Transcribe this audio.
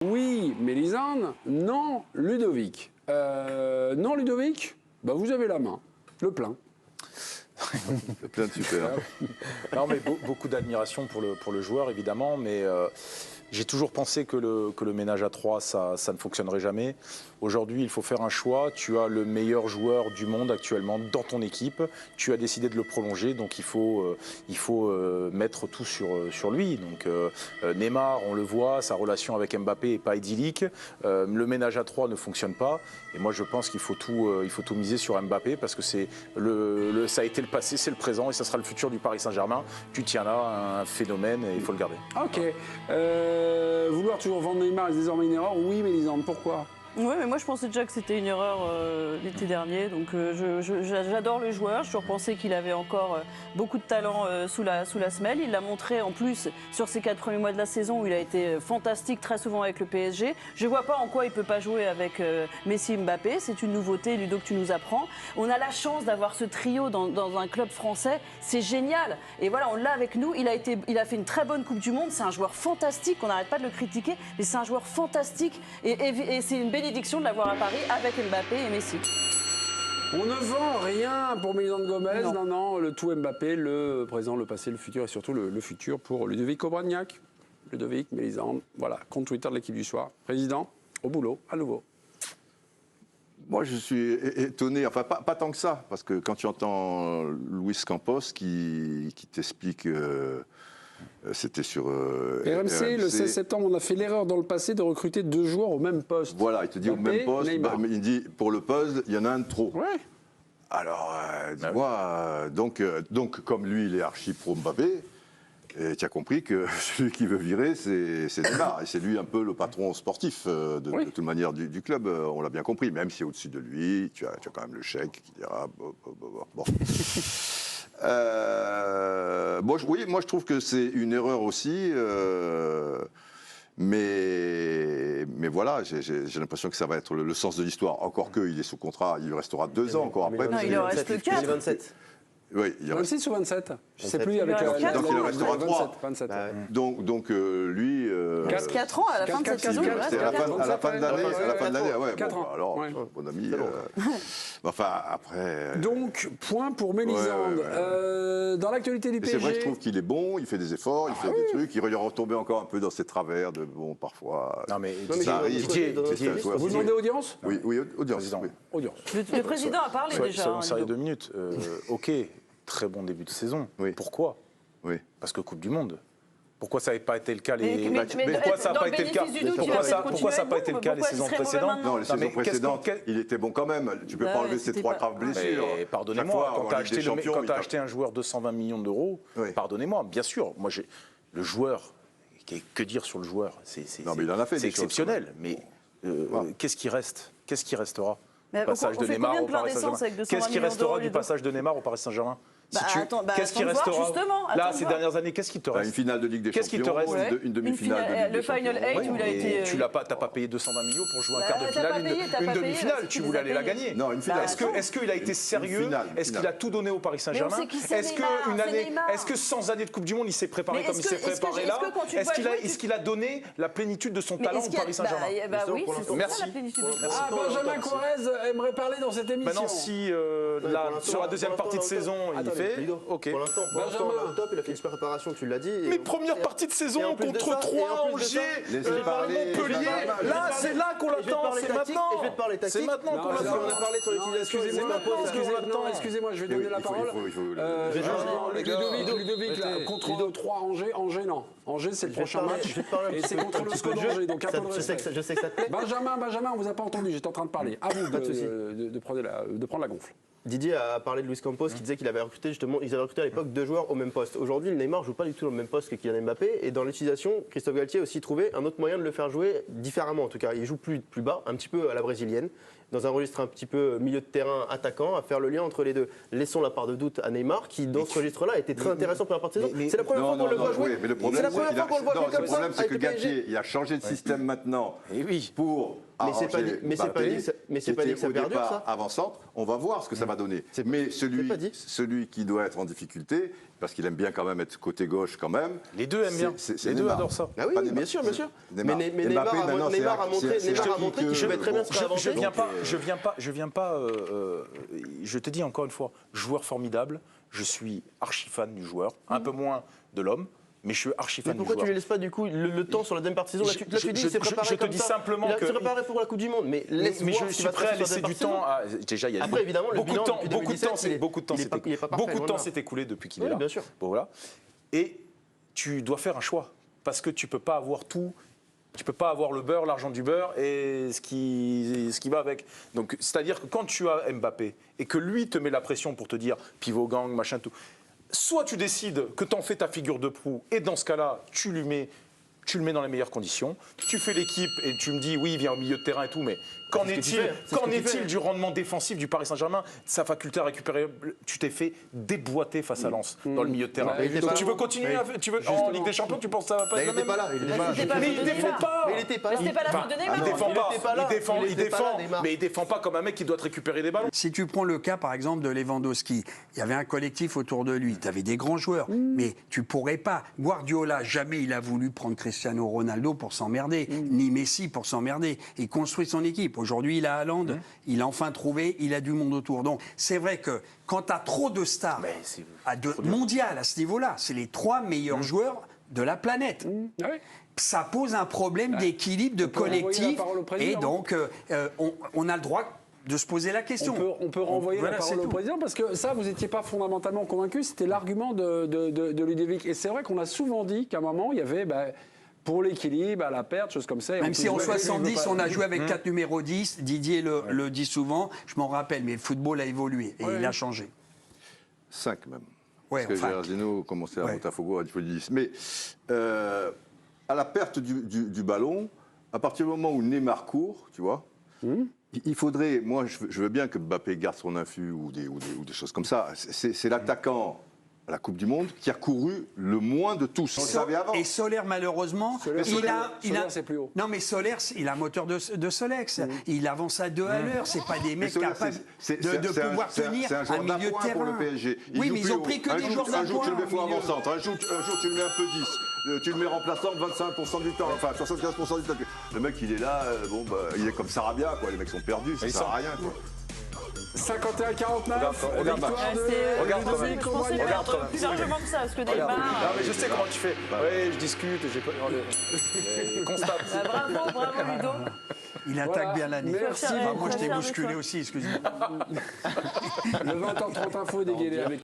Oui, Mélisande. Non, Ludovic. Non, Ludovic, bah, vous avez la main. Le plein. Plein de super. Non, mais beaucoup d'admiration pour le joueur, évidemment, mais j'ai toujours pensé que le ménage à 3, ça ne fonctionnerait jamais. Aujourd'hui, il faut faire un choix. Tu as le meilleur joueur du monde actuellement dans ton équipe. Tu as décidé de le prolonger, donc il faut mettre tout sur lui. Donc Neymar, on le voit, sa relation avec Mbappé n'est pas idyllique. Le ménage à 3 ne fonctionne pas. Et moi, je pense qu'il faut tout miser sur Mbappé parce que ça a été le passé, c'est le présent et ça sera le futur du Paris Saint-Germain. Tu tiens là un phénomène et il faut le garder. Ok. Vouloir toujours vendre Neymar est désormais une erreur. Oui, Mélisande, pourquoi? Oui, mais moi je pensais déjà que c'était une erreur l'été dernier. Donc j'adore le joueur. Je pensais qu'il avait encore beaucoup de talent sous la semelle. Il l'a montré en plus sur ces 4 premiers mois de la saison où il a été fantastique très souvent avec le PSG. Je ne vois pas en quoi il ne peut pas jouer avec Messi et Mbappé. C'est une nouveauté, Ludo, que tu nous apprends. On a la chance d'avoir ce trio dans un club français. C'est génial. Et voilà, on l'a avec nous. Il a fait une très bonne Coupe du Monde. C'est un joueur fantastique. On n'arrête pas de le critiquer. Mais c'est un joueur fantastique. Et c'est une bénédiction de l'avoir à Paris avec Mbappé et Messi. On ne vend rien pour Mélisande Gomez. Non, le tout Mbappé, le présent, le passé, le futur et surtout le futur pour Ludovic Obraniak. Ludovic, Mélisande, voilà, compte Twitter de l'équipe du soir. Président, au boulot, à nouveau. Moi, je suis étonné, enfin pas tant que ça, parce que quand tu entends Luis Campos qui t'explique... c'était sur RMC, le 16 septembre, on a fait l'erreur dans le passé de recruter 2 joueurs au même poste. Voilà, il te dit Mbappé, au même poste, Neymar. il dit pour le puzzle, il y en a un de trop. Ouais. Alors, dis-moi, donc comme lui, il est archi pro Mbappé, et tu as compris que celui qui veut virer, c'est Neymar. Et c'est lui un peu le patron sportif de toute manière du club, on l'a bien compris. Même si au-dessus de lui, tu as quand même le chèque qui dira bon. Moi je trouve que c'est une erreur aussi, mais voilà, j'ai l'impression que ça va être le sens de l'histoire. Encore qu'il est sous contrat, il lui restera 2 ans encore après. Non, il en reste 4. 2027. Oui, il reste 26 ou 27? Je ne sais plus avec Donc il en restera 3. 27. Bah, Donc lui... 4 ans à la fin de cette saison. il reste C'est à quatre. la fin de l'année. À la fin de l'année, ouais. 4 Bon, ans. alors, Ouais. mon ami... enfin, après... Donc, point pour Mélisande. Dans l'actualité du Mais c'est PSG... vrai que je trouve qu'il est bon, il fait des efforts, il fait des trucs, il est retombé encore un peu dans ses travers de, bon, parfois... Non, mais ça arrive. Didier, Vous demandez audience? Oui, audience. Président. Oui. Audience. Le président a parlé déjà. Soyons sérieux 2 minutes. Ok, très bon début de saison. Oui. Pourquoi? Oui. Parce que Coupe du Monde. Pourquoi ça n'avait pas été le cas pourquoi ça n'a pas été le cas Pourquoi ça n'a pas été le cas les saisons précédentes? Non, les saisons précédentes, il était bon quand même. Tu peux pas enlever ces 3 graves blessures. Pardonnez-moi, quand tu as acheté un joueur 220 millions d'euros, pardonnez-moi, bien sûr, moi le joueur, que dire sur le joueur? C'est exceptionnel, mais qu'est-ce qui reste? Qu'est-ce qui restera? Passage de Neymar au Paris Saint-Germain. Qu'est-ce qui restera du passage de Neymar au Paris Saint-Germain? Qu'est-ce qui restera là ces dernières années? Qu'est-ce qui te reste? Une finale de Ligue des Qu'est-ce qui te Champions, reste? une demi-finale de Ligue des Le Final 8 où il a été... Tu n'as pas payé 220 millions pour jouer un quart de finale, une demi-finale. Tu voulais aller la gagner. Non, une finale. Est-ce qu'il a été sérieux? Est-ce qu'il a tout donné au Paris Saint-Germain? Est-ce que sans année de Coupe du Monde, il s'est préparé comme il s'est préparé là? Est-ce qu'il a donné la plénitude de son talent au Paris Saint-Germain? Oui, c'est ça la plénitude. Ah, Benjamin Courez aimerait parler dans cette émission. Maintenant, si sur la deuxième partie de saison, il fait... Ok. Pour l'instant, top, il a fait une super préparation, tu l'as dit. Mais première partie de saison contre 3, Angers, Montpellier. Là, c'est là qu'on l'attend, c'est maintenant. Je vais te parler tactique. C'est maintenant qu'on l'attend. On a parlé sur l'utilisation des Excusez-moi, je vais donner la parole. Ludovic, là, contre 3 Angers, non. Angers, c'est le prochain match. Et c'est contre le SCO d'Angers, donc un peu de respect. Je sais que ça te plaît. Benjamin, on vous a pas entendu, j'étais en train de parler. À vous de prendre la gonfle. Didier a parlé de Luis Campos qui disait qu'il avait recruté justement, ils avaient recruté à l'époque 2 joueurs au même poste. Aujourd'hui, le Neymar joue pas du tout au même poste que Kylian Mbappé et dans l'utilisation, Christophe Galtier a aussi trouvé un autre moyen de le faire jouer différemment. En tout cas, il joue plus bas, un petit peu à la brésilienne, dans un registre un petit peu milieu de terrain attaquant, à faire le lien entre les deux. Laissons la part de doute à Neymar qui dans ce registre-là était très intéressant pour la partie de saison. C'est la première fois qu'on le voit jouer. Mais le problème, c'est que Galtier, il a changé de système maintenant pour Mais c'est pas dit- mais c'est pas dit que ça- mais c'est pas dit que ça au perdure, départ ça. avant-centre, on va voir ce que ça va donner. Mais pas dit. celui qui doit être en difficulté, parce qu'il aime bien quand même être côté gauche quand même. Les deux aiment bien. c'est Les deux Neymar. adorent ça. Ah oui, Pas oui, Neymar. bien sûr, bien sûr. Neymar. Mais Mbappé, Neymar a maintenant, Neymar a c'est- montré c'est- Neymar a c'est- montré qu'il je- pouvait très bien se Je réinventer. viens pas, Donc, je viens pas, je te dis encore une fois, joueur formidable, je suis archi fan du joueur, un peu moins de l'homme, mais je suis archi Mais fan du pourquoi joueur. tu lui laisses pas du coup le temps sur la deuxième partie de saison? Là, tu dis, il s'est préparé je te comme dis ça. simplement Il que- s'est préparé pour la Coupe du Monde, mais laisse Mais voir je ce qui suis va se prêt à passer sur la laisser du deuxième temps partie à. Déjà, il y a Après, évidemment, le beaucoup de bilan temps, depuis beaucoup de temps, 2017, beaucoup de temps, il est pas- s'est- il est pas parfait, beaucoup de loin temps de là. s'est écoulé depuis qu'il Oui, est là. bien sûr. Bon, voilà. Et tu dois faire un choix parce que tu peux pas avoir tout. Tu peux pas avoir le beurre, l'argent du beurre et ce qui va avec. Donc, c'est-à-dire que quand tu as Mbappé et que lui te met la pression pour te dire pivot gang, machin, tout, soit tu décides que tu en fais ta figure de proue et dans ce cas-là, tu le mets dans les meilleures conditions. Tu fais l'équipe et tu me dis oui, il vient au milieu de terrain et tout, mais qu'en C'est ce que tu est-il fais, c'est ce que tu fais. du rendement défensif du Paris Saint-Germain, sa faculté à récupérer? Tu t'es fait déboîter face à Lens dans le milieu de terrain. Bah, il était Donc pas tu là. veux continuer en Ligue des Champions, tu penses que ça va pas Bah, être il la n'était même? pas là. Il était Mais pas là. c'était pas Mais la il faute de défend Neymar. pas. Mais il était pas là. Mais c'était pas la faute de Neymar. Il défend pas. était pas là. Il défend, Il il était pas là, défend, Neymar. mais il défend pas comme un mec qui doit te récupérer des ballons. Si tu prends le cas, par exemple, de Lewandowski, il y avait un collectif autour de lui. Tu avais des grands joueurs, mais tu pourrais pas. Guardiola, jamais il a voulu prendre Cristiano Ronaldo pour s'emmerder, ni Messi pour s'emmerder. Il construit son équipe. Aujourd'hui, il a Haaland, il a enfin trouvé, il a du monde autour. Donc, c'est vrai que quand tu as trop de stars Mais c'est mondiales à ce niveau-là, c'est les 3 meilleurs joueurs de la planète. Ah oui. Ça pose un problème d'équilibre, de peut renvoyer la collectif. parole au président. Et donc, on a le droit de se poser la question. On peut renvoyer Voilà, la c'est parole au tout. président parce que ça, vous n'étiez pas fondamentalement convaincu. C'était l'argument de Ludovic. Et c'est vrai qu'on a souvent dit qu'à un moment, il y avait pour l'équilibre, à la perte, choses comme ça. Et Même on si peut en jouer avec lui, 70, il veut pas- on a joué avec 4 numéros 10, Didier le dit souvent, je m'en rappelle, mais le football a évolué et il a changé. 5 même. Ouais, Parce que enfin, Gerardino commençait à ouais. Botafogo, il faut le dire. Mais à la perte du ballon, à partir du moment où Neymar court, tu vois, il faudrait, moi je veux bien que Mbappé garde son infus ou des choses comme ça. C'est l'attaquant à la Coupe du Monde qui a couru le moins de tous. On le savait avant. Et Solaire, malheureusement, Solaire, c'est plus haut. Non, mais Solaire, il a un moteur de Solex. Il avance à 2 à l'heure. C'est pas des mecs Solaire, capables c'est de un- pouvoir c'est un- tenir c'est un joueur un milieu de d'appoint terrain. pour le PSG. Oui, joue mais ils plus ont haut. pris que Un des jour- joueurs Un jour, tu le mets d'appoint faux au milieu. avant-centre. Un jour, tu le mets un peu 10. Tu le mets remplaçant 25% du temps. Enfin, 75% du temps. Le mec, il est là, il est comme Sarabia, quoi. Les mecs sont perdus, ça sert à rien, quoi. 51-49, Regarde, victoire Ah, de c'est- Regarde quand Ludovic même. Je pensais Obraniak. perdre plus largement que ça, parce que Regarde. Neymar. Non, mais je sais comment tu fais. Oui, je discute, j'ai pas. Constate. Bravo Ludo. Il attaque Voilà. bien l'année. Merci Ah, beaucoup. moi, je t'ai Fier de bousculé toi. aussi, excuse-moi. Le 20h30 info dégailé avec